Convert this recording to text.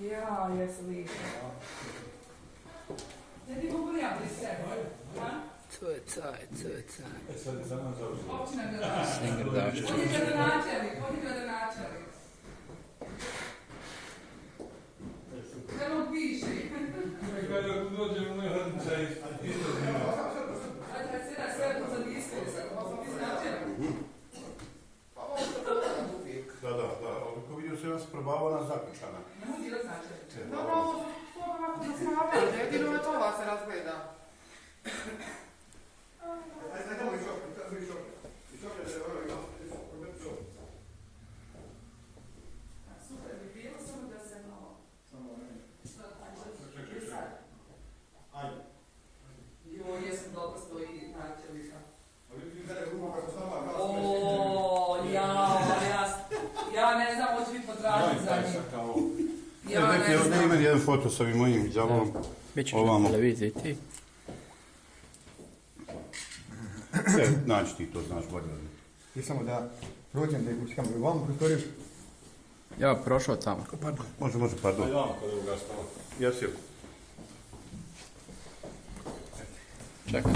Ja, jes lijepo. Ne ti mogu ja pri sebi, a? To je taj. Sad je samo završeno. Općina gradonačelnik. Singerdavština. On je gradonačelnik. Kada on piše. Kada dođemo moj hodnica i Ajde, sada sve za diskusa. Da. Ako vidio se vas probava ona zaključana. Ne mogu bilo značajno. Dobro, ovo su ovako da smavaju, jedino je to vas se razgleda. Super bi bilo samo da se malo... Jo, jesam dobro stoji načelnika. Ja ne znam, hoću biti potražiti za njim. Ja ne Ovdje znam. imam jedan foto s ovim mojim djavnom. Bićeš Ovamo. na televiziji ti. Naći ti to, znaš bolje. I samo da prođem da ih učekam u ovom prostoriju. Ja prošao tamo. Može, pardon. Ajde vamo kod ovoga stava. Ja sjel. Čekaj.